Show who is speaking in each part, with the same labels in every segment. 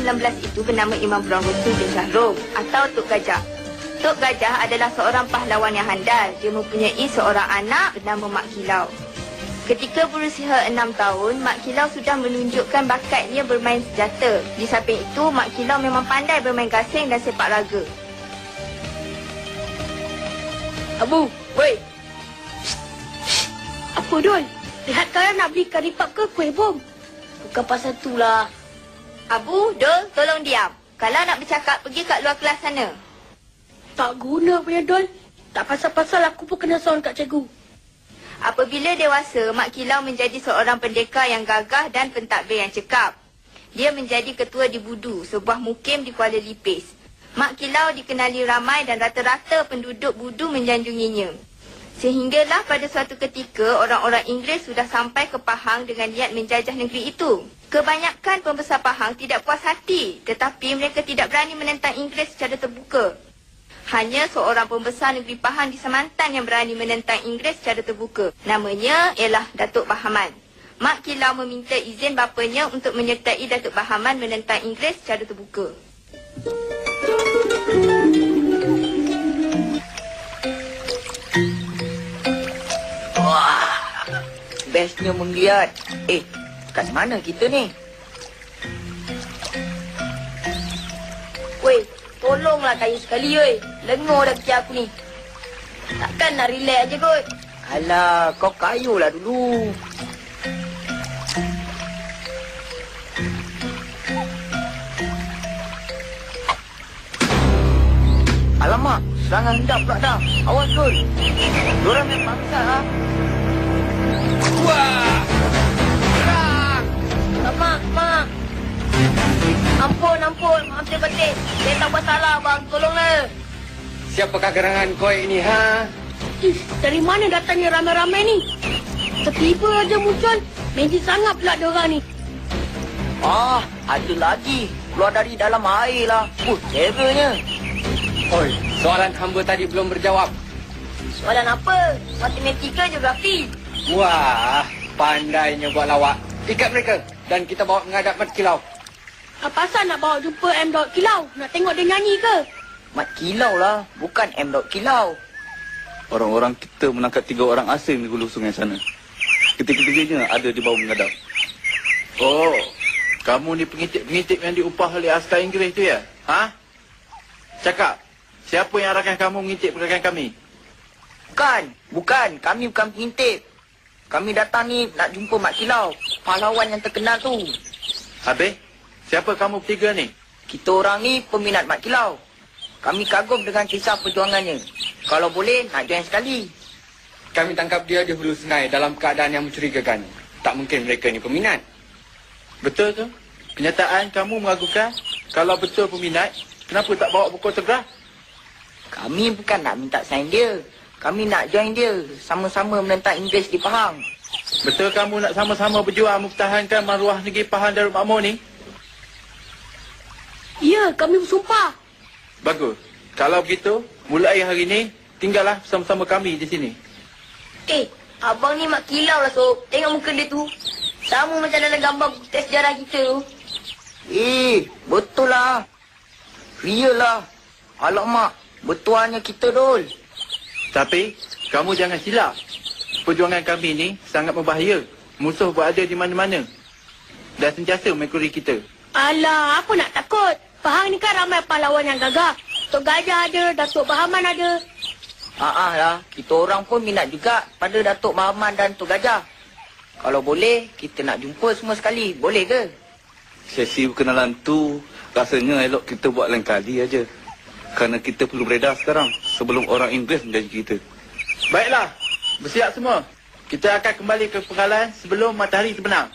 Speaker 1: ke-19 itu bernama Imam Brown Rusul bin Syahrum atau Tok Gajah. Tok Gajah adalah seorang pahlawan yang handal. Dia mempunyai seorang anak bernama Mak Kilau. Ketika berusia 6 tahun, Mak Kilau sudah menunjukkan bakatnya bermain senjata. Di samping itu, Mak Kilau memang pandai bermain gasing dan sepak raga.
Speaker 2: Abu, woi. Apa Dul? Lihat kalian nak beli karipap ke kuih bom? Bukan pasal tu lah.
Speaker 1: Abu, Dul, tolong diam. Kalau nak bercakap, pergi kat luar kelas sana.
Speaker 2: Tak guna punya Dul. Tak pasal-pasal aku pun kena sound kat cikgu.
Speaker 1: Apabila dewasa, Mak Kilau menjadi seorang pendekar yang gagah dan pentadbir yang cekap. Dia menjadi ketua di Budu, sebuah mukim di Kuala Lipis. Mak Kilau dikenali ramai dan rata-rata penduduk Budu menjanjunginya. Sehinggalah pada suatu ketika, orang-orang Inggeris sudah sampai ke Pahang dengan niat menjajah negeri itu. Kebanyakan pembesar Pahang tidak puas hati, tetapi mereka tidak berani menentang Inggeris secara terbuka. Hanya seorang pembesar negeri Pahang di Semantan yang berani menentang Inggeris secara terbuka. Namanya ialah Datuk Bahaman. Mak Kilau meminta izin bapanya untuk menyertai Datuk Bahaman menentang Inggeris secara terbuka.
Speaker 3: Wah, bestnya menggeliat. Kat mana kita ni?
Speaker 2: Weh, tolonglah kayu sekali weh. Lengur dah kecil aku ni. Takkan nak relax aja kot.
Speaker 3: Alah, kau kayulah dulu. Alamak, serangan hendak pula dah. Awas Dul. Diorang yang bangsa ha.
Speaker 2: Wah! Serang! Mak. Ampun. Maaf saya batin. Saya tak buat salah bang. Tolonglah.
Speaker 4: Siapakah gerangan kau ini, ha?
Speaker 2: Dari mana datangnya ramai-ramai ni? Tiba-tiba aja muncul. Magic sangat pula diorang ni.
Speaker 3: Ada lagi. Keluar dari dalam air lah. Terrornya.
Speaker 4: Oi, soalan hamba tadi belum berjawab.
Speaker 2: Soalan apa? Matematika, geografi.
Speaker 4: Wah, pandainya buat lawak. Ikat mereka dan kita bawa menghadap Mat Kilau.
Speaker 2: Apa asal nak bawa jumpa M. Kilau? Nak tengok dia nyanyi ke?
Speaker 3: Mat Kilau lah. Bukan M. Kilau.
Speaker 5: Orang-orang kita menangkap 3 orang asing di hulu sungai sana. Ketiga-tiganya ada di bawah menghadap.
Speaker 6: Oh, kamu ni pengintip-pengintip yang diupah oleh askar Inggeris tu ya? Ha? Cakap, siapa yang arahkan kamu mengintip pergerakan kami?
Speaker 3: Bukan. Kami bukan pengintip. Kami datang ni nak jumpa Mat Kilau. Pahlawan yang terkenal tu.
Speaker 6: Habis, siapa kamu bertiga ni?
Speaker 3: Kita orang ni peminat Mat Kilau. Kami kagum dengan kisah perjuangannya. Kalau boleh, nak join sekali.
Speaker 4: Kami tangkap dia di hulu sungai dalam keadaan yang mencurigakan. Tak mungkin mereka ni peminat.
Speaker 6: Betul tu? Kenyataan kamu meragukan? Kalau betul peminat, kenapa tak bawa buku autograf?
Speaker 3: Kami bukan nak minta sign dia. Kami nak join dia. Sama-sama menentang Inggeris di Pahang.
Speaker 6: Betul kamu nak sama-sama berjuang mempertahankan maruah negeri Pahang Darul Makmur ni?
Speaker 2: Ya, kami bersumpah.
Speaker 6: Bagus. Kalau begitu, mulai hari ini, tinggallah bersama-sama kami di sini.
Speaker 2: Abang ni Mak Kilau lah, Sob. Tengok muka dia tu. Sama macam dalam gambar teks sejarah kita tu.
Speaker 3: Betul lah. Real lah. Alamak, bertuahnya kita, Dul.
Speaker 6: Tapi, kamu jangan silap. Perjuangan kami ni sangat berbahaya. Musuh berada di mana-mana. Dan sentiasa mengikuti kita.
Speaker 2: Alah, apa nak takut? Pahang ni kan ramai pahlawan yang gagah. Tok Gajah ada, Datuk Bahaman ada.
Speaker 3: lah. Kita orang pun minat juga pada Datuk Bahaman dan Tok Gajah. Kalau boleh, kita nak jumpa semua sekali. Boleh ke?
Speaker 5: Sesi perkenalan tu rasanya elok kita buat lain kali aja. Kerana kita perlu beredar sekarang sebelum orang Inggeris menjadi kita.
Speaker 6: Baiklah, bersiap semua. Kita akan kembali ke penggalan sebelum matahari terbenam.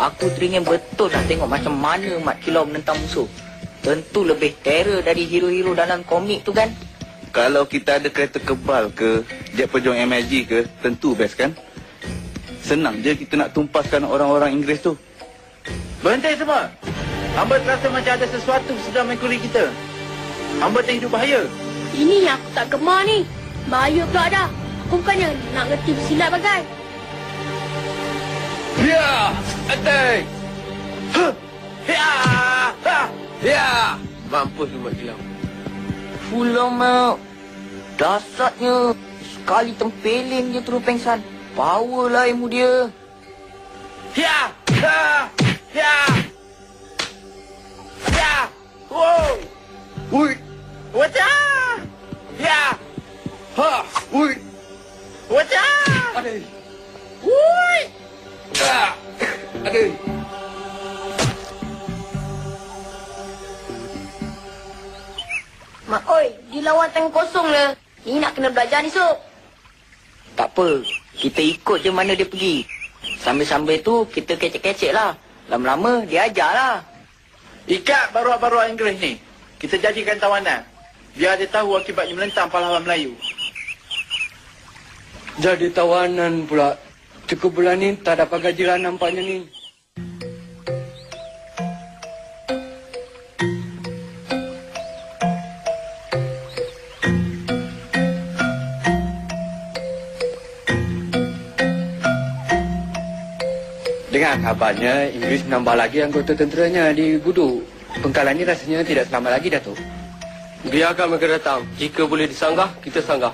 Speaker 3: Aku teringin betul nak tengok macam mana Mat Kilau menentang musuh. Tentu lebih terror dari hero-hero dalam komik tu kan?
Speaker 5: Kalau kita ada kereta kebal ke, jet pejuang MIG ke, tentu best kan? Senang je kita nak tumpaskan orang-orang Inggeris tu.
Speaker 6: Berhenti semua. Hamba terasa macam ada sesuatu sedang mengikuti kita. Hamba tengah hidup bahaya.
Speaker 2: Ini yang aku tak gemar ni. Bahaya pula dah. Aku bukannya nak ngerti bersilat bagai.
Speaker 6: Ya! Atai! Ya! Ya! Mampus lu Mak Kilau.
Speaker 3: Pulang, Mak. Dasarnya. Sekali tempeling je terus pengsan. Power lah ilmu dia.
Speaker 6: Ya! Ya! Ya! Ya! Wow! Ui! Wajah! Ya! Ha! Ui! Wajah! Aduh! Ui! Ya! Aduh!
Speaker 2: Mak oi, di lawan tank kosong le. Ni nak kena belajar ni, Sok.
Speaker 3: Tak apa. Kita ikut je mana dia pergi. Sambil-sambil tu kita kecek-kecek lah. Lama-lama dia ajar lah.
Speaker 6: Ikat baruak-baruak Inggeris ni. Kita jadikan tawanan. Biar dia tahu akibatnya melentang pahlawan Melayu.
Speaker 4: Jadi tawanan pula. Cukup bulan ni tak dapat gaji lah nampaknya ni. Dengar kabarnya Inggris menambah lagi anggota tenteranya di Budu. Pengkalan ni rasanya tidak selamat lagi, Datuk.
Speaker 7: Biarkan mereka datang. Jika boleh disanggah, kita sanggah.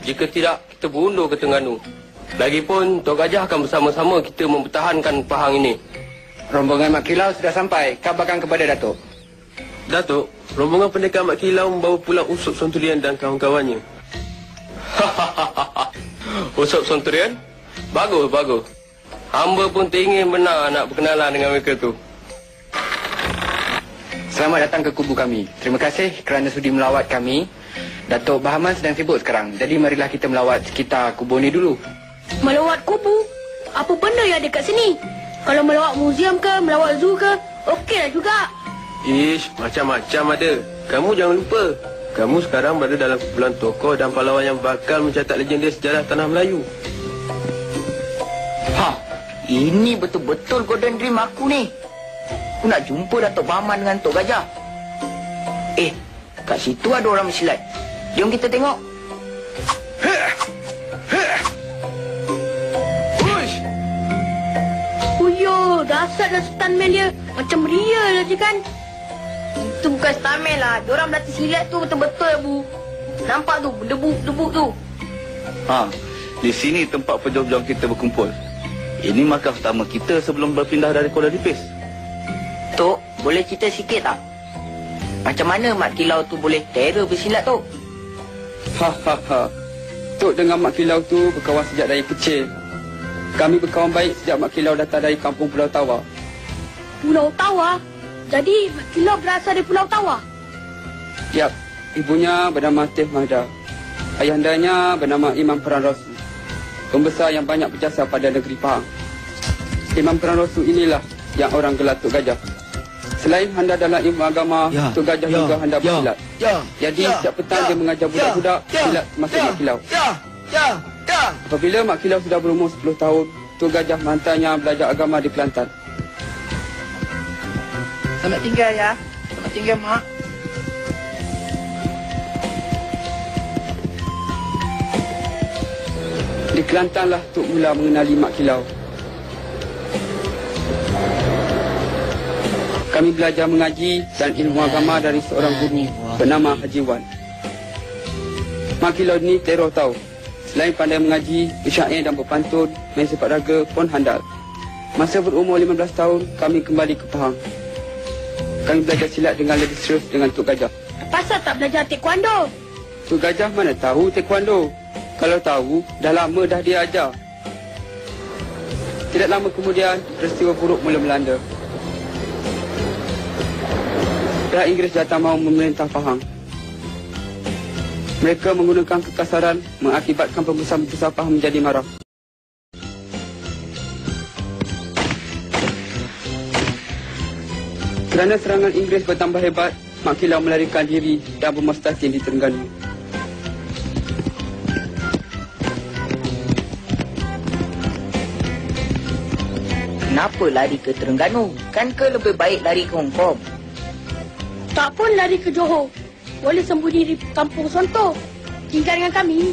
Speaker 7: Jika tidak, kita berundur ke Terengganu. Lagipun, Tok Gajah akan bersama-sama kita mempertahankan Pahang ini.
Speaker 4: Rombongan Mak Kilau sudah sampai. Kabarkan kepada Datuk.
Speaker 7: Datuk, rombongan pendekar Mak Kilau membawa pulang Usop Sonturian dan kawan-kawannya. Usop Sonturian? Bagus, bagus. Hamba pun teringin benar nak berkenalan dengan mereka tu.
Speaker 4: Selamat datang ke kubu kami. Terima kasih kerana sudi melawat kami. Datuk Bahaman sedang sibuk sekarang. Jadi marilah kita melawat sekitar kubu ni dulu.
Speaker 2: Melawat kubu? Apa benda yang ada kat sini? Kalau melawat muzium ke, melawat zoo ke, okeylah juga.
Speaker 7: Ish, macam-macam ada. Kamu jangan lupa. Kamu sekarang berada dalam kumpulan tokoh dan pahlawan yang bakal mencatat legenda sejarah tanah Melayu.
Speaker 3: Ha, ini betul-betul golden dream aku ni. Aku nak jumpa Datuk Bahaman dengan Tok Gajah. Kat situ ada orang bersilat. Jom kita tengok.
Speaker 2: Uyo, dahsyatlah stuntman dia. Macam real je kan? Itu bukan stuntman lah. Diorang berlatih silat tu betul-betul, Bu. Nampak tu, berdebuk-debuk tu.
Speaker 5: Ha, di sini tempat pejuang-pejuang kita berkumpul. Ini markah pertama kita sebelum berpindah dari Kuala Lipis.
Speaker 3: Tok, boleh cerita sikit tak? Macam mana Mak Kilau tu boleh terror bersilat, Tok?
Speaker 8: Tok dengan Mak Kilau tu berkawan sejak dari kecil. Kami berkawan baik sejak Mak Kilau datang dari kampung Pulau Tawa.
Speaker 2: Pulau Tawa? Jadi Mak Kilau berasal dari Pulau Tawa?
Speaker 8: Yap, ibunya bernama Teh Mahda. Ayahandanya bernama Imam Peran Rasul. Pembesar yang banyak berjasa pada negeri Pahang. Imam Peran Rasul inilah yang orang gelar Tok Gajah. Selain handal dalam ilmu agama, Tok Gajah juga handal bersilat. Jadi setiap petang dia mengajar budak-budak silat termasuk Mak Kilau. Apabila Mak Kilau sudah berumur 10 tahun, Tok Gajah menghantarnya belajar agama di Kelantan.
Speaker 3: Selamat tinggal ya. Selamat tinggal, Mak.
Speaker 8: Di Kelantanlah Tok mula mengenali Mak Kilau. Kami belajar mengaji dan ilmu agama dari seorang guru bernama Haji Wan. Mak Kilau ni teror tahu. Selain pandai mengaji, bersyair dan berpantun, main sepak raga pun handal. Masa berumur 15 tahun, kami kembali ke Pahang. Kami belajar silat dengan lebih serius dengan Tok Gajah.
Speaker 2: Pasal tak belajar taekwondo?
Speaker 8: Tok Gajah mana tahu taekwondo? Kalau tahu, dah lama dah dia ajar. Tidak lama kemudian, peristiwa buruk mula melanda. Pihak Inggeris datang mahu memerintah Pahang. Mereka menggunakan kekasaran mengakibatkan pembesar-pembesar Pahang menjadi marah. Kerana serangan Inggeris bertambah hebat, Mak Kilau melarikan diri dan bermustahsin di Terengganu.
Speaker 3: Kenapa lari ke Terengganu? Kan ke lebih baik lari ke Hong Kong?
Speaker 2: Tak pun lari ke Johor. boleh sembunyi di kampung Sonto. Tinggal dengan kami.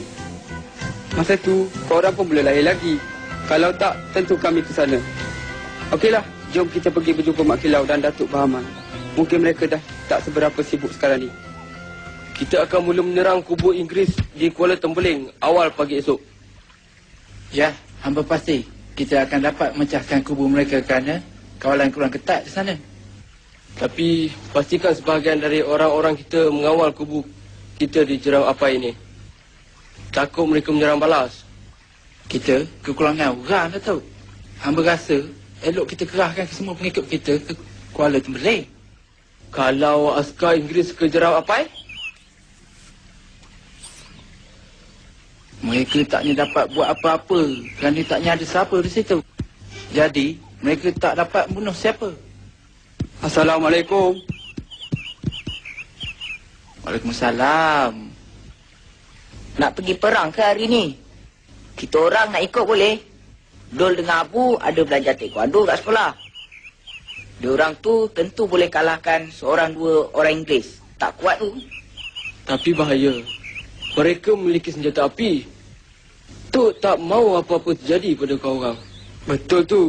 Speaker 8: Masa tu, korang pun boleh lahir lagi. Kalau tak, tentu kami ke sana. Okeylah, jom kita pergi berjumpa Mak Kilau dan Datuk Bahaman. Mungkin mereka dah tak seberapa sibuk sekarang ni.
Speaker 7: Kita akan mula menyerang kubu Inggeris di Kuala Tembeling awal pagi esok.
Speaker 6: Ya, hamba pasti kita akan dapat memecahkan kubu mereka kerana kawalan kurang ketat di sana.
Speaker 7: Tapi pastikan sebahagian dari orang-orang kita mengawal kubu kita di Jerau Apai ini. Takut mereka menyerang balas.
Speaker 6: Kita kekurangan orang, Datuk. Hamba rasa elok kita kerahkan semua pengikut kita ke Kuala Tembeling.
Speaker 7: Kalau askar Inggeris ke Jerau Apai?
Speaker 6: Mereka taknya dapat buat apa-apa kerana taknya ada siapa di situ. Jadi, mereka tak dapat bunuh siapa.
Speaker 8: Assalamualaikum.
Speaker 6: Waalaikumsalam.
Speaker 3: Nak pergi perang ke hari ni? Kita orang nak ikut boleh? Dol dengan Abu ada belajar taekwondo kat sekolah. Diorang tu tentu boleh kalahkan seorang dua orang Inggeris. Tak kuat tu.
Speaker 7: Tapi bahaya. Mereka memiliki senjata api. Tok tak mau apa-apa terjadi pada kau orang.
Speaker 8: Betul tu.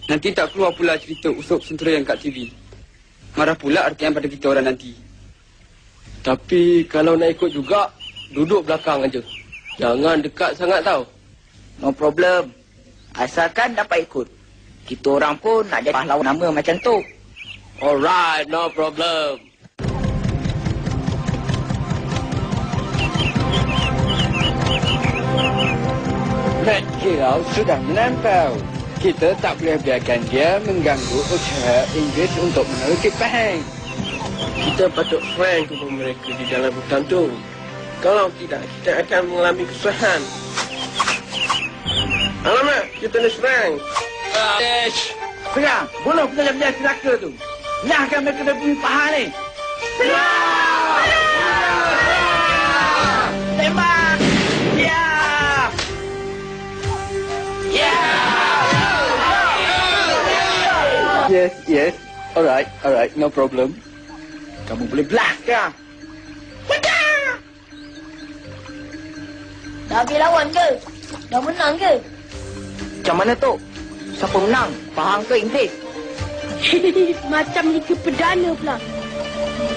Speaker 8: Nanti tak keluar pula cerita usop senturian kat TV. Marah pula artian pada kita orang nanti.
Speaker 7: Tapi kalau nak ikut juga, duduk belakang aja. Jangan dekat sangat tau.
Speaker 3: No problem. Asalkan dapat ikut. Kita orang pun nak jadi pahlawan nama macam tu.
Speaker 7: Alright, no problem.
Speaker 4: Mak Kilau sudah menempel. Kita tak boleh biarkan dia mengganggu usaha Inggeris untuk menukik Pahang.
Speaker 7: Kita patut serang kubu mereka di dalam hutan tu. Kalau tidak, kita akan mengalami kesusahan. Alamak, kita nak serang.
Speaker 6: Serang! Bunuh penjaga-penjaga celaka tu! Nyahkan mereka dari bumi Pahang ni! Tembak! Ya! Ya!
Speaker 4: Yes. Alright, no problem.
Speaker 6: Kamu boleh belah sekarang!
Speaker 2: Dah habis lawan ke? Dah menang ke?
Speaker 3: Macam mana tu? Siapa menang? Pahang ke Inggeris?
Speaker 2: Macam Liga Perdana pula.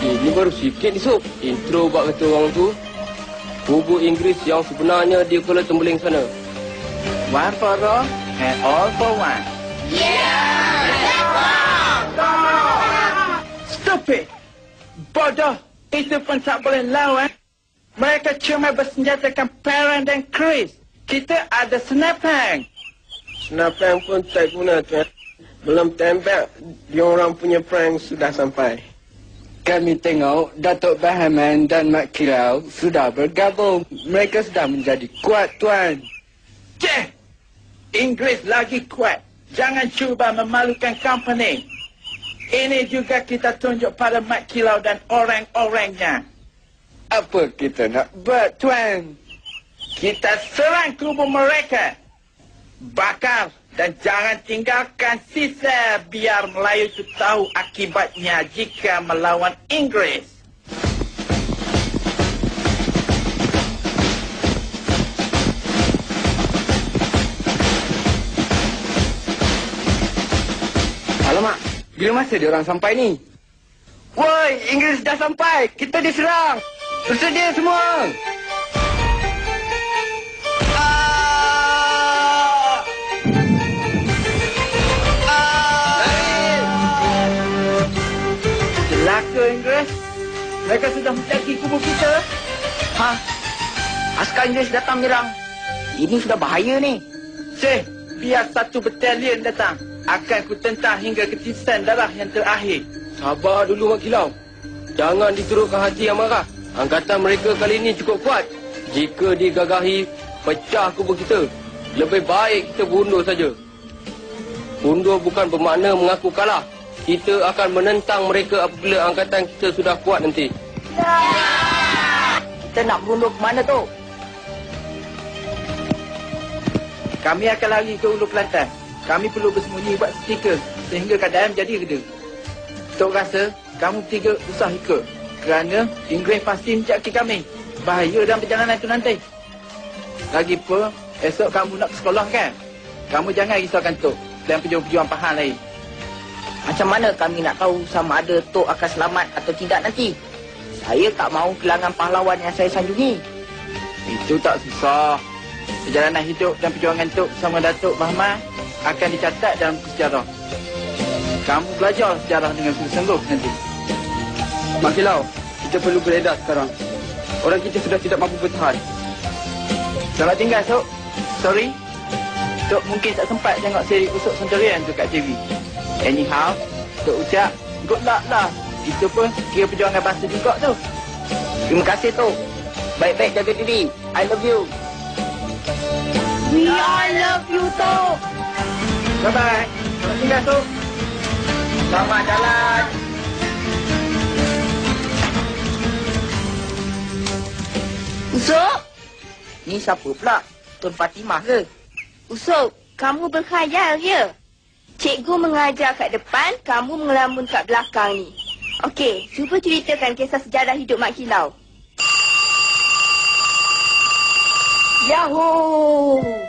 Speaker 7: Ini baru sikit ni, Sob. Intro buat kata orang tu. Kubu Inggeris yang sebenarnya di Kuala Tembeling sana.
Speaker 6: One for all and all for one. Stupid! Bodoh! Itu pun tak boleh lawan. Mereka cuma bersenjatakan parang dan keris. Kita ada senapang.
Speaker 7: Senapang pun tak guna, tuan. Belum tembak, diorang punya perang sudah sampai.
Speaker 4: Kami tengok Datuk Bahaman dan Mak Kilau sudah bergabung. Mereka sudah menjadi kuat, Tuan.
Speaker 6: Ceh! Inggeris lagi kuat. Jangan cuba memalukan company. Ini juga kita tunjuk pada Mak Kilau dan orang-orangnya.
Speaker 4: Apa kita nak buat, Tuan?
Speaker 6: Kita serang kubu mereka. Bakar dan jangan tinggalkan sisa biar Melayu itu tahu akibatnya jika melawan Inggeris.
Speaker 4: Alamak, bila masa dia orang sampai ni? Woi, Inggeris dah sampai. Kita diserang. Bersedia semua.
Speaker 6: Celaka Inggeris. Mereka sudah menjadi kubu kita.
Speaker 3: Askar Inggeris datang menyerang. Ini sudah bahaya ni.
Speaker 6: Ceh, biar satu batalion datang. Akan ku tentang hingga ketisan darah yang terakhir.
Speaker 7: Sabar dulu, Mak Kilau. Jangan diturutkan hati yang marah. Angkatan mereka kali ini cukup kuat. Jika digagahi, pecah kubu kita. Lebih baik kita bundur saja. Bundur bukan bermakna mengaku kalah. Kita akan menentang mereka apabila angkatan kita sudah kuat nanti.
Speaker 3: Kita nak berundur ke mana tu?
Speaker 6: Kami akan lari ke Ulu Kelantan. Kami perlu bersembunyi buat setrika sehingga keadaan menjadi reda. Tok rasa kamu tiga usah ikut. Kerana Inggeris pasti mencaki kami. Bahaya dalam perjalanan itu nanti. Lagipun, esok kamu nak ke sekolah kan? Kamu jangan risaukan Tok dan pejuang-pejuang Pahang lain.
Speaker 3: Macam mana kami nak tahu sama ada Tok akan selamat atau tidak nanti? Saya tak mahu kehilangan pahlawan yang saya sanjungi.
Speaker 6: Itu tak susah. Perjalanan hidup dan perjuangan Tok sama Datuk Bahman akan dicatat dalam sejarah. Kamu belajar sejarah dengan sungguh-sungguh nanti.
Speaker 8: Mak Kilau, kita perlu beredar sekarang. Orang kita sudah tidak mampu bertahan.
Speaker 6: Selamat tinggal, Tok. Sorry. Tok mungkin tak sempat tengok seri Usuk Centurion tu kat TV. Anyhow, Tok ucap, good luck lah. Itu pun kira perjuangan bahasa juga tu.
Speaker 3: Terima kasih, Tok. Baik-baik jaga diri. I love you.
Speaker 2: We all love you, Tok.
Speaker 6: Bye-bye. Selamat tinggal, Tok.
Speaker 3: Selamat jalan.
Speaker 1: Usuk?
Speaker 3: Ni siapa pula? Tun Fatimah ke?
Speaker 1: Usuk, kamu berkhayal ya? Cikgu mengajar kat depan, kamu mengelamun kat belakang ni. Okey, cuba ceritakan kisah sejarah hidup Mak Kilau.
Speaker 2: Yahoo!